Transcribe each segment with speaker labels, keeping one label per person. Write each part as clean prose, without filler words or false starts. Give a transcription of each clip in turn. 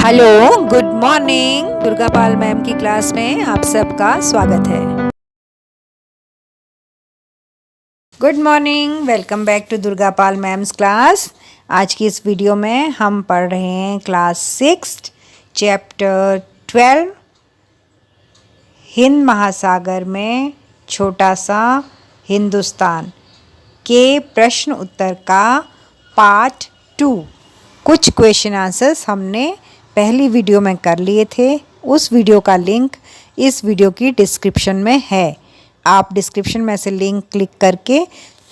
Speaker 1: Hello, good morning. Durga Pal ma'am की class में आप सबका स्वागत है। Good morning, welcome back to Durga Pal ma'am's class. आज की इस वीडियो में हम पढ़ रहे हैं क्लास 6 चैप्टर 12 हिंद महासागर में छोटा सा हिंदुस्तान के प्रश्न उत्तर का पार्ट 2। कुछ क्वेश्चन आंसर्स हमने पहली वीडियो में कर लिए थे। उस वीडियो का लिंक इस वीडियो की डिस्क्रिप्शन में है। आप डिस्क्रिप्शन में से लिंक क्लिक करके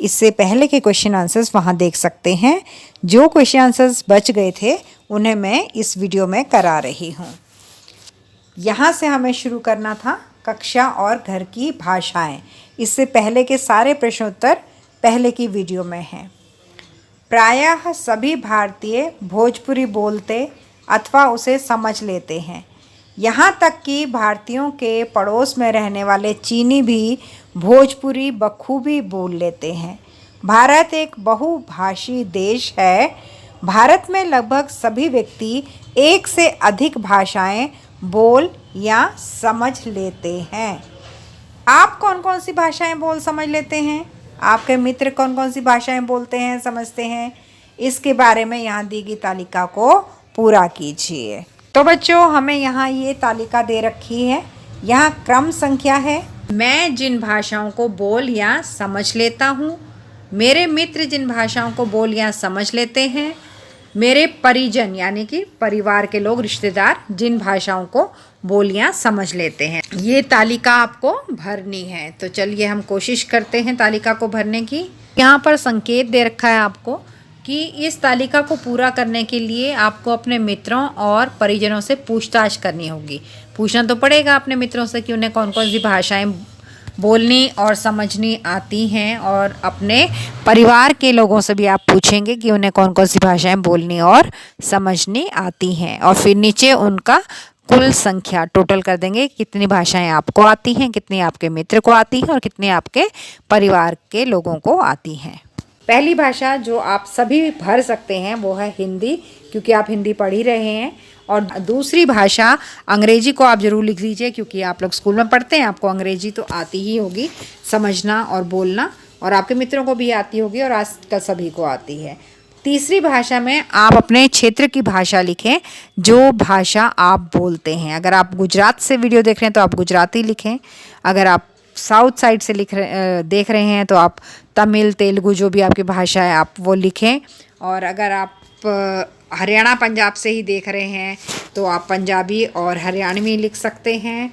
Speaker 1: इससे पहले के क्वेश्चन आंसर्स वहां देख सकते हैं। जो क्वेश्चन आंसर्स बच गए थे उन्हें मैं इस वीडियो में करा रही हूं। यहाँ से हमें शुरू करना था कक्षा और घर की भाषाएं। इससे पहले के सारे प्रश्नोत्तर पहले की वीडियो में हैं। प्रायः सभी भारतीय भोजपुरी बोलते अथवा उसे समझ लेते हैं। यहाँ तक कि भारतीयों के पड़ोस में रहने वाले चीनी भी भोजपुरी बखूबी बोल लेते हैं। भारत एक बहुभाषी देश है। भारत में लगभग सभी व्यक्ति एक से अधिक भाषाएं बोल या समझ लेते हैं। आप कौन कौन सी भाषाएं बोल समझ लेते हैं? आपके मित्र कौन कौन सी भाषाएं बोलते हैं, समझते हैं? इसके बारे में यहाँ दी गई तालिका को पूरा कीजिए। तो बच्चों, हमें यहाँ ये तालिका दे रखी है। यहाँ क्रम संख्या है। मैं जिन भाषाओं को बोल या समझ लेता हूँ, मेरे मित्र जिन भाषाओं को बोल या समझ लेते हैं, मेरे परिजन यानी कि परिवार के लोग, रिश्तेदार जिन भाषाओं को बोल या समझ लेते हैं। ये तालिका आपको भरनी है। तो चलिए हम कोशिश करते हैं तालिका को भरने की। यहाँ पर संकेत दे रखा है आपको कि इस तालिका को पूरा करने के लिए आपको अपने मित्रों और परिजनों से पूछताछ करनी होगी। पूछना तो पड़ेगा अपने मित्रों से कि उन्हें कौन कौन सी भाषाएं बोलनी और समझनी आती हैं, और अपने परिवार के लोगों से भी आप पूछेंगे कि उन्हें कौन कौन सी भाषाएं बोलनी और समझनी आती हैं। और फिर नीचे उनका कुल संख्या टोटल कर देंगे, कितनी भाषाएं आपको आती हैं, कितनी आपके मित्र को आती हैं और कितनी आपके परिवार के लोगों को आती हैं। पहली भाषा जो आप सभी भर सकते हैं वो है हिंदी, क्योंकि आप हिंदी पढ़ ही रहे हैं। और दूसरी भाषा अंग्रेजी को आप ज़रूर लिख लीजिए, क्योंकि आप लोग स्कूल में पढ़ते हैं, आपको अंग्रेजी तो आती ही होगी समझना और बोलना, और आपके मित्रों को भी आती होगी और आजकल सभी को आती है। तीसरी भाषा में आप अपने क्षेत्र की भाषा लिखें, जो भाषा आप बोलते हैं। अगर आप गुजरात से वीडियो देख रहे हैं तो आप गुजराती लिखें। अगर आप साउथ साइड से देख रहे हैं तो आप तमिल, तेलुगु, जो भी आपकी भाषा है आप वो लिखें। और अगर आप हरियाणा पंजाब से ही देख रहे हैं तो आप पंजाबी और हरियाणवी लिख सकते हैं।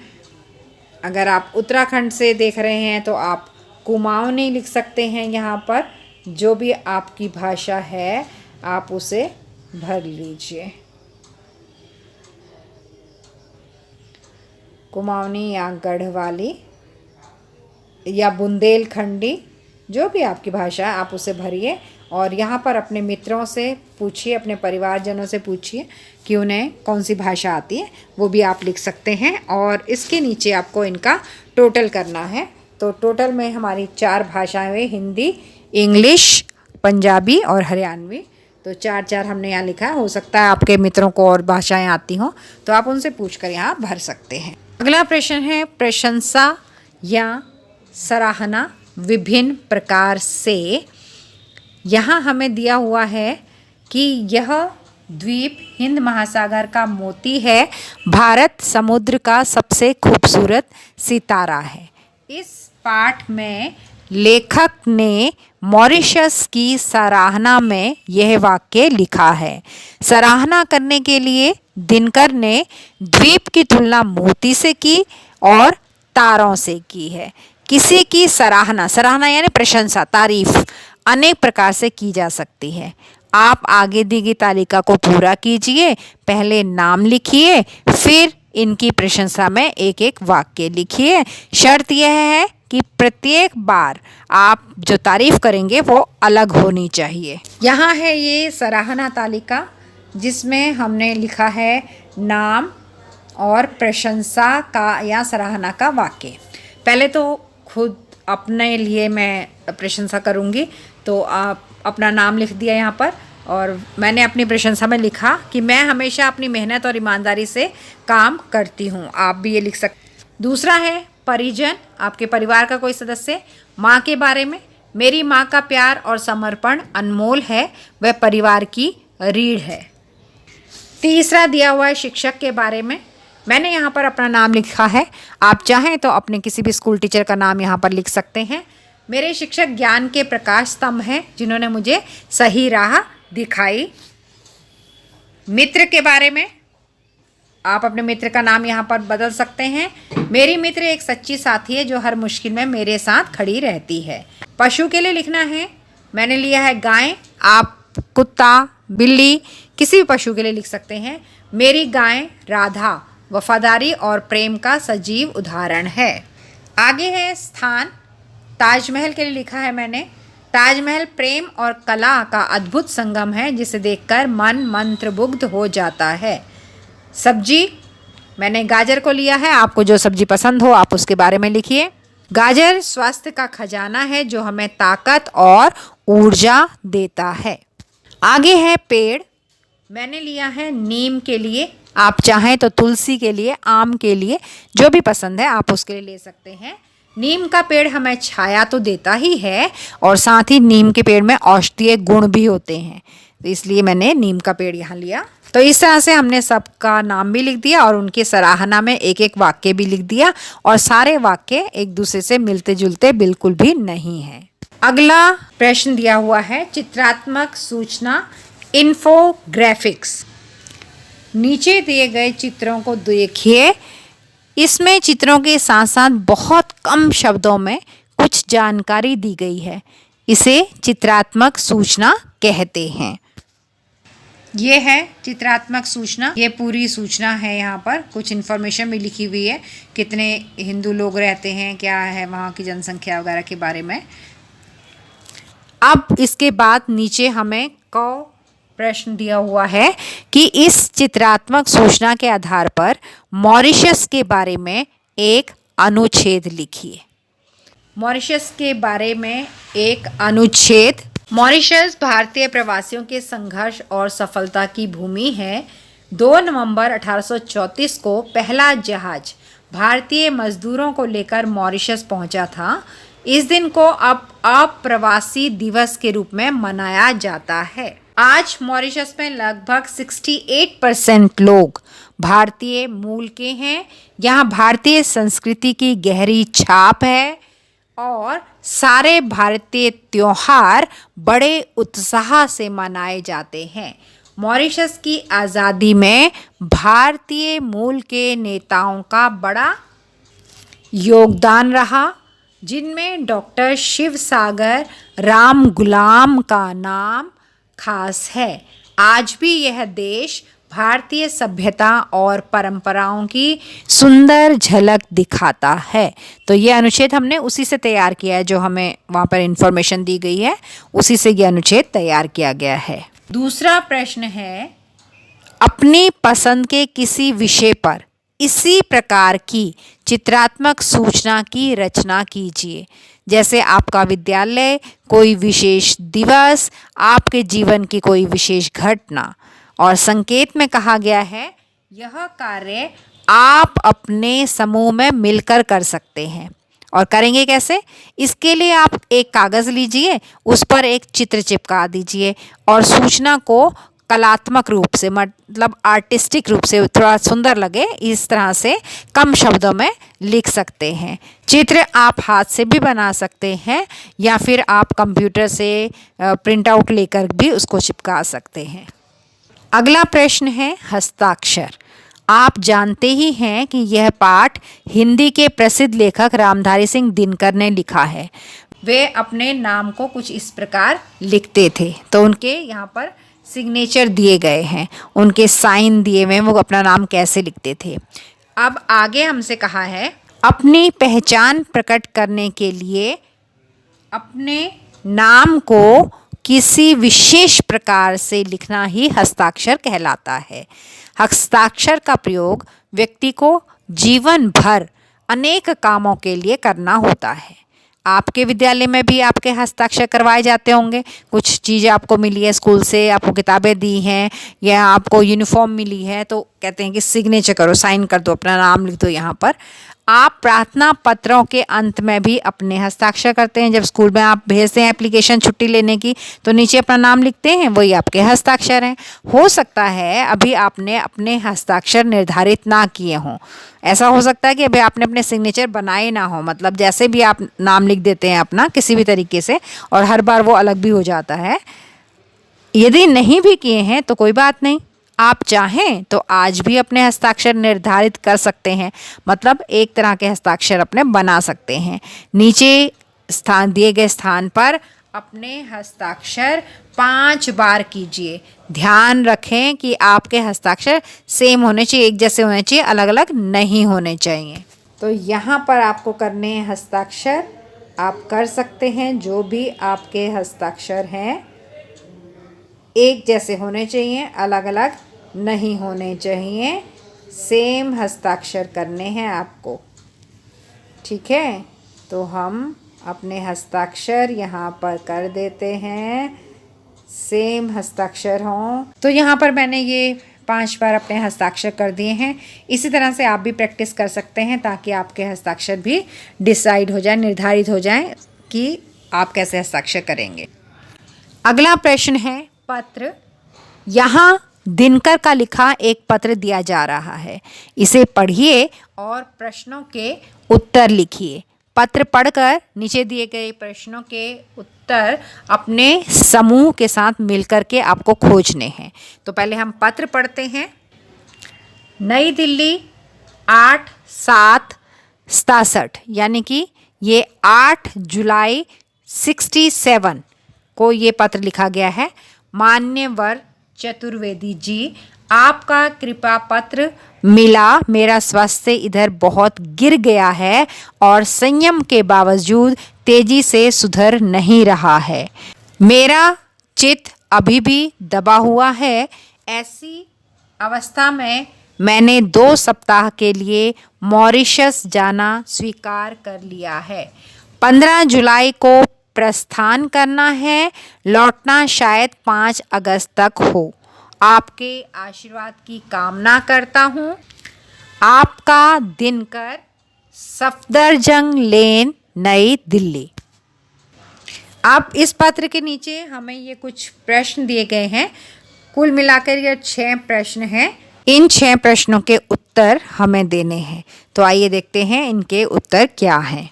Speaker 1: अगर आप उत्तराखंड से देख रहे हैं तो आप कुमाऊनी लिख सकते हैं। यहाँ पर जो भी आपकी भाषा है आप उसे भर लीजिए। कुमाऊनी या गढ़वाली या बुंदेलखंडी, जो भी आपकी भाषा है आप उसे भरिए। और यहाँ पर अपने मित्रों से पूछिए, अपने परिवारजनों से पूछिए कि उन्हें कौन सी भाषा आती है, वो भी आप लिख सकते हैं। और इसके नीचे आपको इनका टोटल करना है। तो टोटल में हमारी 4 भाषाएं हुई, हिंदी, इंग्लिश, पंजाबी और हरियाणवी। तो 4-4 हमने यहाँ लिखा है। हो सकता है आपके मित्रों को और भाषाएं आती हों तो आप उनसे पूछकर यहाँ भर सकते हैं। अगला प्रश्न है प्रशंसा या सराहना विभिन्न प्रकार से। यहाँ हमें दिया हुआ है कि यह द्वीप हिंद महासागर का मोती है, भारत समुद्र का सबसे खूबसूरत सितारा है। इस पाठ में लेखक ने मॉरिशस की सराहना में यह वाक्य लिखा है। सराहना करने के लिए दिनकर ने द्वीप की तुलना मोती से की और तारों से की है। किसी की सराहना, सराहना यानी प्रशंसा, तारीफ अनेक प्रकार से की जा सकती है। आप आगे दी गई तालिका को पूरा कीजिए। पहले नाम लिखिए, फिर इनकी प्रशंसा में एक एक वाक्य लिखिए। शर्त यह है कि प्रत्येक बार आप जो तारीफ करेंगे वो अलग होनी चाहिए। यहाँ है ये सराहना तालिका, जिसमें हमने लिखा है नाम और प्रशंसा का या सराहना का वाक्य। पहले तो खुद अपने लिए मैं प्रशंसा करूँगी, तो आप अपना नाम लिख दिया यहाँ पर और मैंने अपनी प्रशंसा में लिखा कि मैं हमेशा अपनी मेहनत और ईमानदारी से काम करती हूँ। आप भी ये लिख सकते। दूसरा है परिजन, आपके परिवार का कोई सदस्य। माँ के बारे में, मेरी माँ का प्यार और समर्पण अनमोल है, वह परिवार की रीढ़ है। तीसरा दिया हुआ है शिक्षक के बारे में। मैंने यहाँ पर अपना नाम लिखा है, आप चाहें तो अपने किसी भी स्कूल टीचर का नाम यहाँ पर लिख सकते हैं। मेरे शिक्षक ज्ञान के प्रकाश स्तंभ हैं, जिन्होंने मुझे सही राह दिखाई। मित्र के बारे में आप अपने मित्र का नाम यहाँ पर बदल सकते हैं। मेरी मित्र एक सच्ची साथी है जो हर मुश्किल में मेरे साथ खड़ी रहती है। पशु के लिए लिखना है, मैंने लिया है गाय। आप कुत्ता, बिल्ली, किसी भी पशु के लिए लिख सकते हैं। मेरी गाय राधा वफादारी और प्रेम का सजीव उदाहरण है। आगे है स्थान, ताजमहल के लिए लिखा है मैंने। ताजमहल प्रेम और कला का अद्भुत संगम है, जिसे देखकर मन मंत्रमुग्ध हो जाता है। सब्जी, मैंने गाजर को लिया है। आपको जो सब्जी पसंद हो आप उसके बारे में लिखिए। गाजर स्वास्थ्य का खजाना है, जो हमें ताकत और ऊर्जा देता है। आगे है पेड़, मैंने लिया है नीम के लिए। आप चाहें तो तुलसी के लिए, आम के लिए, जो भी पसंद है आप उसके लिए ले सकते हैं। नीम का पेड़ हमें छाया तो देता ही है और साथ ही नीम के पेड़ में औषधीय गुण भी होते हैं, तो इसलिए मैंने नीम का पेड़ यहाँ लिया। तो इस तरह से हमने सबका नाम भी लिख दिया और उनकी सराहना में एक एक वाक्य भी लिख दिया, और सारे वाक्य एक दूसरे से मिलते जुलते बिल्कुल भी नहीं हैं। अगला प्रश्न दिया हुआ है चित्रात्मक सूचना, इन्फोग्राफिक्स। नीचे दिए गए चित्रों को देखिए। इसमें चित्रों के साथ साथ बहुत कम शब्दों में कुछ जानकारी दी गई है, इसे चित्रात्मक सूचना कहते हैं। ये है चित्रात्मक सूचना, ये पूरी सूचना है। यहाँ पर कुछ इन्फॉर्मेशन भी लिखी हुई है, कितने हिंदू लोग रहते हैं, क्या है वहाँ की जनसंख्या वगैरह के बारे में। अब इसके बाद नीचे हमें प्रश्न दिया हुआ है कि इस चित्रात्मक सूचना के आधार पर मॉरिशस के बारे में एक अनुच्छेद लिखिए। मॉरिशस के बारे में एक अनुच्छेद। मॉरिशस भारतीय प्रवासियों के संघर्ष और सफलता की भूमि है। 2 नवंबर 1834 को पहला जहाज भारतीय मजदूरों को लेकर मॉरिशस पहुंचा था। इस दिन को अब अप्रवासी दिवस के रूप में मनाया जाता है। आज मॉरिशस में लगभग 68% लोग भारतीय मूल के हैं। यहाँ भारतीय संस्कृति की गहरी छाप है और सारे भारतीय त्योहार बड़े उत्साह से मनाए जाते हैं। मॉरिशस की आज़ादी में भारतीय मूल के नेताओं का बड़ा योगदान रहा, जिनमें डॉक्टर शिवसागर रामगुलाम का नाम खास है। आज भी यह देश भारतीय सभ्यता और परंपराओं की सुंदर झलक दिखाता है। तो ये अनुच्छेद हमने उसी से तैयार किया है, जो हमें वहाँ पर इंफॉर्मेशन दी गई है, उसी से ये अनुच्छेद तैयार किया गया है। दूसरा प्रश्न है, अपनी पसंद के किसी विषय पर इसी प्रकार की चित्रात्मक सूचना की रचना कीजिए। जैसे आपका विद्यालय, कोई विशेष दिवस, आपके जीवन की कोई विशेष घटना। और संकेत में कहा गया है यह कार्य आप अपने समूह में मिलकर कर सकते हैं। और करेंगे कैसे? इसके लिए आप एक कागज़ लीजिए, उस पर एक चित्र चिपका दीजिए और सूचना को कलात्मक रूप से, मतलब आर्टिस्टिक रूप से, थोड़ा सुंदर लगे इस तरह से कम शब्दों में लिख सकते हैं। चित्र आप हाथ से भी बना सकते हैं या फिर आप कंप्यूटर से प्रिंट आउट लेकर भी उसको चिपका सकते हैं। अगला प्रश्न है हस्ताक्षर। आप जानते ही हैं कि यह पाठ हिंदी के प्रसिद्ध लेखक रामधारी सिंह दिनकर ने लिखा है। वे अपने नाम को कुछ इस प्रकार लिखते थे, तो उनके यहाँ पर सिग्नेचर दिए गए हैं, उनके साइन दिए हुए हैं, वो अपना नाम कैसे लिखते थे। अब आगे हमसे कहा है अपनी पहचान प्रकट करने के लिए अपने नाम को किसी विशेष प्रकार से लिखना ही हस्ताक्षर कहलाता है। हस्ताक्षर का प्रयोग व्यक्ति को जीवन भर अनेक कामों के लिए करना होता है। आपके विद्यालय में भी आपके हस्ताक्षर करवाए जाते होंगे। कुछ चीज़ें आपको मिली है स्कूल से, आपको किताबें दी हैं या आपको यूनिफॉर्म मिली है, तो कहते हैं कि सिग्नेचर करो, साइन कर दो, अपना नाम लिख दो यहाँ पर। आप प्रार्थना पत्रों के अंत में भी अपने हस्ताक्षर करते हैं। जब स्कूल में आप भेजते हैं एप्लीकेशन छुट्टी लेने की, तो नीचे अपना नाम लिखते हैं, वही आपके हस्ताक्षर हैं। हो सकता है अभी आपने अपने हस्ताक्षर निर्धारित ना किए हों। ऐसा हो सकता है कि अभी आपने अपने सिग्नेचर बनाए ना हो, मतलब जैसे भी आप नाम लिख देते हैं अपना किसी भी तरीके से, और हर बार वो अलग भी हो जाता है। यदि नहीं भी किए हैं तो कोई बात नहीं, आप चाहें तो आज भी अपने हस्ताक्षर निर्धारित कर सकते हैं, मतलब एक तरह के हस्ताक्षर अपने बना सकते हैं। नीचे स्थान दिए गए स्थान पर अपने हस्ताक्षर 5 बार कीजिए। ध्यान रखें कि आपके हस्ताक्षर सेम होने चाहिए, एक जैसे होने चाहिए, अलग अलग नहीं होने चाहिए। तो यहाँ पर आपको करने हैं हस्ताक्षर, आप कर सकते हैं। जो भी आपके हस्ताक्षर हैं एक जैसे होने चाहिए, अलग अलग नहीं होने चाहिए, सेम हस्ताक्षर करने हैं आपको। ठीक है, तो हम अपने हस्ताक्षर यहाँ पर कर देते हैं, सेम हस्ताक्षर हों। तो यहाँ पर मैंने ये 5 बार अपने हस्ताक्षर कर दिए हैं। इसी तरह से आप भी प्रैक्टिस कर सकते हैं ताकि आपके हस्ताक्षर भी डिसाइड हो जाए, निर्धारित हो जाए कि आप कैसे हस्ताक्षर करेंगे। अगला प्रश्न है पत्र। यहाँ दिनकर का लिखा एक पत्र दिया जा रहा है, इसे पढ़िए और प्रश्नों के उत्तर लिखिए। पत्र पढ़कर नीचे दिए गए प्रश्नों के उत्तर अपने समूह के साथ मिलकर के आपको खोजने हैं। तो पहले हम पत्र पढ़ते हैं। नई दिल्ली 8/7/67, यानी कि ये 8 जुलाई 67 को ये पत्र लिखा गया है। मान्यवर चतुर्वेदी जी, आपका कृपा पत्र मिला। मेरा स्वास्थ्य इधर बहुत गिर गया है और संयम के बावजूद तेजी से सुधर नहीं रहा है। मेरा चित्त अभी भी दबा हुआ है। ऐसी अवस्था में मैंने 2 सप्ताह के लिए मॉरिशस जाना स्वीकार कर लिया है। 15 जुलाई को प्रस्थान करना है, लौटना शायद 5 अगस्त तक हो। आपके आशीर्वाद की कामना करता हूँ। आपका दिनकर, सफदरजंग लेन, नई दिल्ली। अब इस पत्र के नीचे हमें ये कुछ प्रश्न दिए गए हैं। कुल मिलाकर ये 6 प्रश्न हैं। इन 6 प्रश्नों के उत्तर हमें देने हैं। तो आइए देखते हैं इनके उत्तर क्या हैं।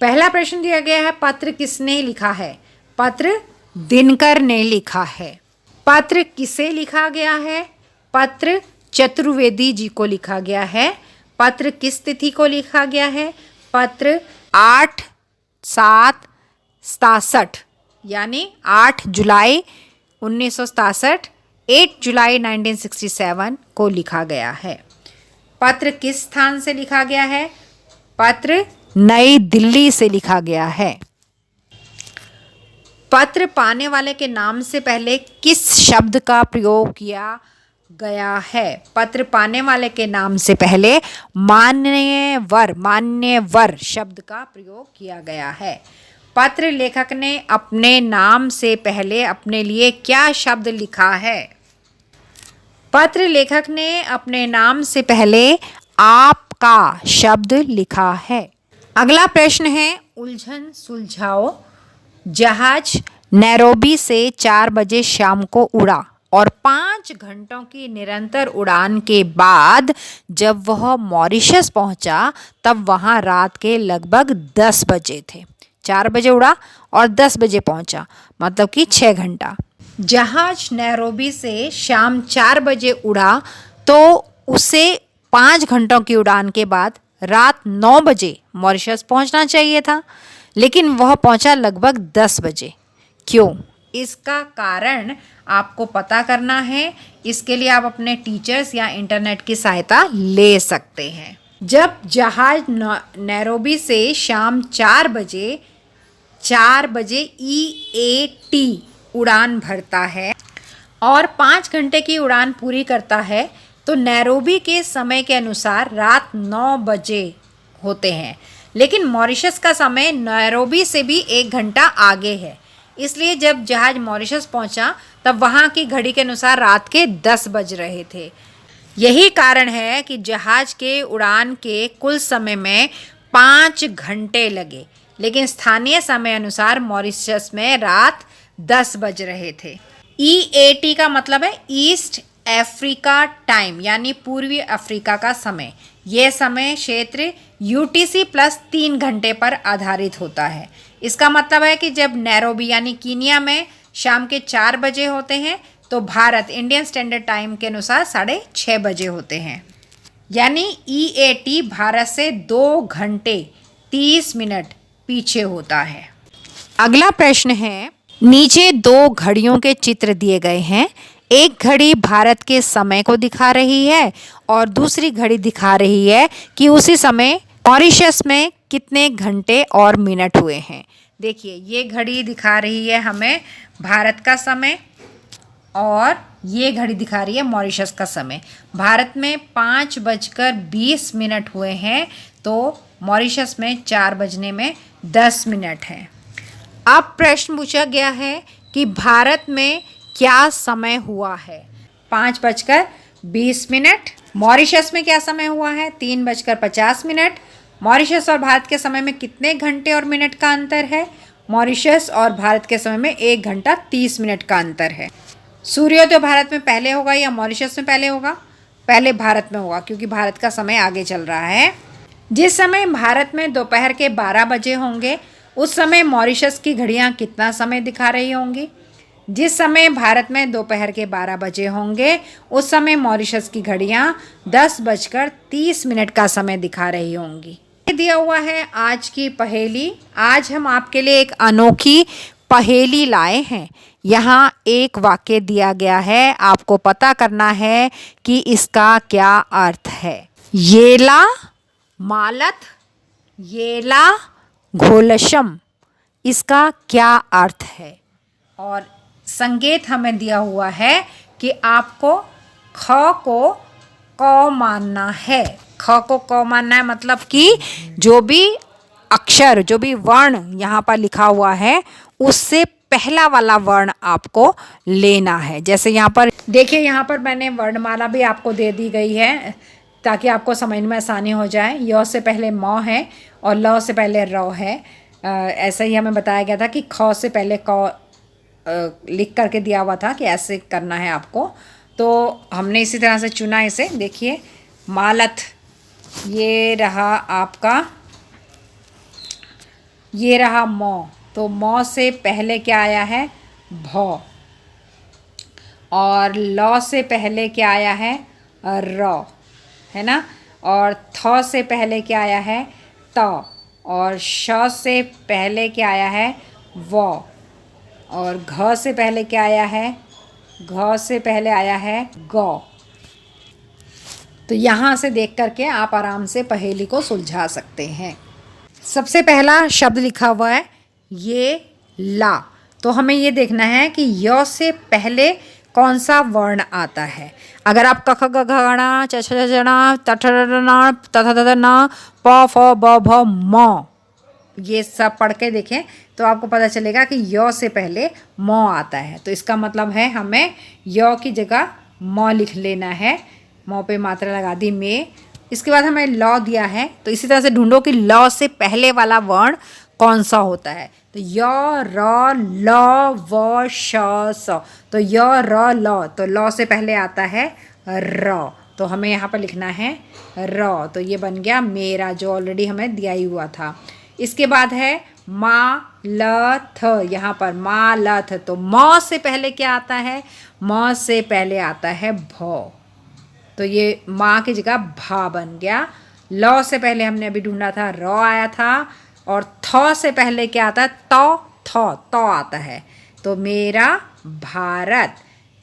Speaker 1: पहला प्रश्न दिया गया है, पत्र किसने लिखा है? पत्र दिनकर ने लिखा है। पत्र किसे लिखा गया है? पत्र चतुर्वेदी जी को लिखा गया है। पत्र किस तिथि को लिखा गया है? पत्र 8/7/67 यानी 8 जुलाई 1967, 8 जुलाई 1967 को लिखा गया है। पत्र किस स्थान से लिखा गया है? पत्र नई दिल्ली से लिखा गया है। पत्र पाने वाले के नाम से पहले किस शब्द का प्रयोग किया गया है? पत्र पाने वाले के नाम से पहले मान्यवर शब्द का प्रयोग किया गया है। पत्र लेखक ने अपने नाम से पहले अपने लिए क्या शब्द लिखा है? पत्र लेखक ने अपने नाम से पहले आपका शब्द लिखा है। अगला प्रश्न है, उलझन सुलझाओ। जहाज नैरोबी से 4 बजे शाम को उड़ा और 5 घंटों की निरंतर उड़ान के बाद जब वह मॉरिशस पहुंचा तब वहां रात के लगभग 10 बजे थे। 4 बजे उड़ा और 10 बजे पहुंचा, मतलब कि 6 घंटा। जहाज नैरोबी से शाम 4 बजे उड़ा तो उसे 5 घंटों की उड़ान के बाद रात 9 बजे मॉरिशस पहुंचना चाहिए था, लेकिन वह पहुंचा लगभग 10 बजे। क्यों? इसका कारण आपको पता करना है। इसके लिए आप अपने टीचर्स या इंटरनेट की सहायता ले सकते हैं। जब जहाज नैरोबी से शाम 4 बजे EAT उड़ान भरता है और 5 घंटे की उड़ान पूरी करता है तो नैरोबी के समय के अनुसार रात 9 बजे होते हैं। लेकिन मॉरिशस का समय नैरोबी से भी 1 घंटा आगे है। इसलिए जब जहाज मॉरिशस पहुंचा तब वहां की घड़ी के अनुसार रात के 10 बज रहे थे। यही कारण है कि जहाज के उड़ान के कुल समय में 5 घंटे लगे, लेकिन स्थानीय समय अनुसार मॉरिशस में रात 10 बज रहे थे। EAT का मतलब है ईस्ट अफ्रीका टाइम, यानी पूर्वी अफ्रीका का समय। यह समय क्षेत्र UTC प्लस 3 घंटे पर आधारित होता है। इसका मतलब है कि जब नैरोबी यानी कीनिया में शाम के 4 बजे होते हैं तो भारत इंडियन स्टैंडर्ड टाइम के अनुसार 6:30 बजे होते हैं। यानी EAT भारत से 2 घंटे 30 मिनट पीछे होता है। अगला प्रश्न है, नीचे 2 घड़ियों के चित्र दिए गए हैं। एक घड़ी भारत के समय को दिखा रही है और दूसरी घड़ी दिखा रही है कि उसी समय मॉरिशस में कितने घंटे और मिनट हुए हैं। देखिए, ये घड़ी दिखा रही है हमें भारत का समय और ये घड़ी दिखा रही है मॉरिशस का समय। भारत में 5:20 हुए हैं तो मॉरिशस में 4:10 है। अब प्रश्न पूछा गया है कि भारत में क्या समय हुआ है। 5:20। मॉरिशस में क्या समय हुआ है? 3:50। मॉरिशस और भारत के समय में कितने घंटे और मिनट का अंतर है? मॉरिशस और भारत के समय में 1 घंटा 30 मिनट का अंतर है। सूर्योदय भारत में पहले होगा या मॉरिशस में पहले होगा? पहले भारत में होगा, क्योंकि भारत का समय आगे चल रहा है। जिस समय भारत में दोपहर के 12 बजे होंगे उस समय मॉरिशस की घड़ियां कितना समय दिखा रही होंगी? जिस समय भारत में दोपहर के 12 बजे होंगे उस समय मॉरिशस की घड़ियां 10:30 का समय दिखा रही होंगी। ये दिया हुआ है आज की पहेली। आज हम आपके लिए एक अनोखी पहेली लाए हैं। यहाँ एक वाक्य दिया गया है, आपको पता करना है कि इसका क्या अर्थ है। येला मालत येला घोलशम, इसका क्या अर्थ है? और संकेत हमें दिया हुआ है कि आपको ख को क मानना है। ख को क मानना है, मतलब कि जो भी अक्षर, जो भी वर्ण यहाँ पर लिखा हुआ है उससे पहला वाला वर्ण आपको लेना है। जैसे यहाँ पर देखिए, यहाँ पर मैंने वर्णमाला भी आपको दे दी गई है ताकि आपको समझने में आसानी हो जाए। य से पहले म है और ल से पहले र है। ऐसा ही हमें बताया गया था कि ख से पहले क लिख करके दिया हुआ था कि ऐसे करना है आपको, तो हमने इसी तरह से चुना इसे। देखिए, मालत ये रहा आपका, ये रहा म, तो म से पहले क्या आया है? भ। और ल से पहले क्या आया है? र, है ना। और थ से पहले क्या आया है? त। और श से पहले क्या आया है? व। और घ से पहले क्या आया है? घ से पहले आया है ग। तो यहाँ से देख करके आप आराम से पहेली को सुलझा सकते हैं। सबसे पहला शब्द लिखा हुआ है ये ला, तो हमें ये देखना है कि य से पहले कौन सा वर्ण आता है। अगर आप क ख ग घ ङ च छ ज ण त ठ ड ण त थ द न प फ ब भ म, ये सब पढ़ के देखें तो आपको पता चलेगा कि य से पहले म आता है। तो इसका मतलब है हमें य की जगह म लिख लेना है। म पे मात्रा लगा दी में। इसके बाद हमें ल दिया है, तो इसी तरह से ढूंढो कि ल से पहले वाला वर्ण कौन सा होता है। तो य र ल व श स, तो य र ल, तो ल से पहले आता है र, तो हमें यहाँ पर लिखना है र। तो ये बन गया मेरा, जो ऑलरेडी हमें दिया ही हुआ था। इसके बाद है मा ल थ, यहाँ पर मा ल थ, तो म से पहले क्या आता है? म से पहले आता है भ, तो ये माँ की जगह भा बन गया। ल से पहले हमने अभी ढूंढा था र आया था, और थ से पहले क्या आता है? त आता है, तो मेरा भारत।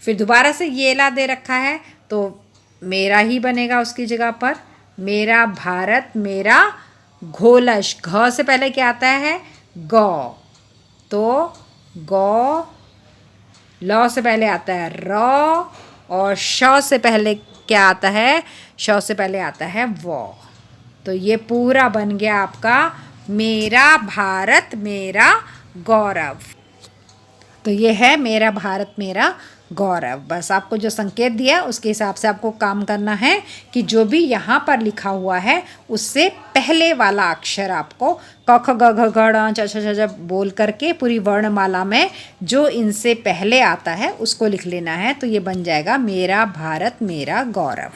Speaker 1: फिर दोबारा से ये ला दे रखा है तो मेरा ही बनेगा उसकी जगह पर, मेरा भारत मेरा घोलश। घ से पहले क्या आता है? ग, तो ग। ल से पहले आता है र, और श से पहले क्या आता है? श से पहले आता है व। तो ये पूरा बन गया आपका मेरा भारत मेरा गौरव। तो ये है मेरा भारत मेरा गौरव। बस आपको जो संकेत दिया उसके हिसाब से आपको काम करना है कि जो भी यहाँ पर लिखा हुआ है उससे पहले वाला अक्षर आपको क ख ग घ घ ङ च छ छ बोल करके पूरी वर्णमाला में जो इनसे पहले आता है उसको लिख लेना है। तो ये बन जाएगा मेरा भारत मेरा गौरव।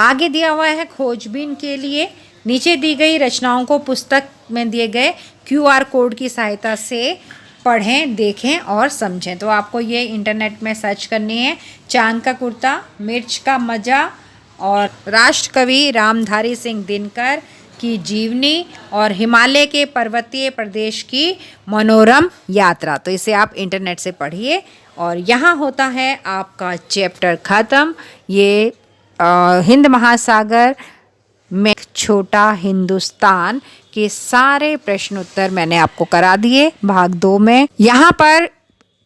Speaker 1: आगे दिया हुआ है खोजबीन के लिए। नीचे दी गई रचनाओं को पुस्तक में दिए गए QR कोड की सहायता से पढ़ें, देखें और समझें। तो आपको ये इंटरनेट में सर्च करनी है। चांद का कुर्ता, मिर्च का मज़ा और राष्ट्रकवि रामधारी सिंह दिनकर की जीवनी और हिमालय के पर्वतीय प्रदेश की मनोरम यात्रा। तो इसे आप इंटरनेट से पढ़िए और यहाँ होता है आपका चैप्टर ख़त्म। ये हिंद महासागर में छोटा हिंदुस्तान के सारे प्रश्न उत्तर मैंने आपको करा दिए भाग 2 में। यहाँ पर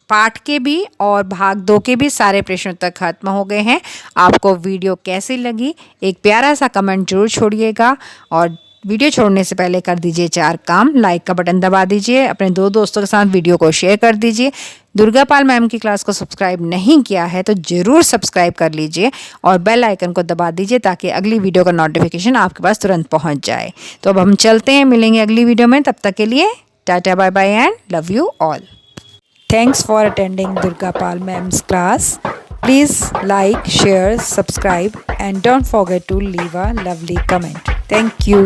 Speaker 1: पाठ के भी और भाग 2 के भी सारे प्रश्न उत्तर खत्म हो गए हैं। आपको वीडियो कैसी लगी एक प्यारा सा कमेंट जरूर छोड़िएगा और वीडियो छोड़ने से पहले कर दीजिए 4 काम। लाइक का बटन दबा दीजिए, अपने 2 दोस्तों के साथ वीडियो को शेयर कर दीजिए। दुर्गा पाल मैम की क्लास को सब्सक्राइब नहीं किया है तो ज़रूर सब्सक्राइब कर लीजिए और बेल आइकन को दबा दीजिए ताकि अगली वीडियो का नोटिफिकेशन आपके पास तुरंत पहुंच जाए। तो अब हम चलते हैं, मिलेंगे अगली वीडियो में। तब तक के लिए tata bye bye and love you all. Thanks for attending Durga Pal ma'am's class. Please like, share, subscribe and don't forget to leave a lovely comment. Thank you.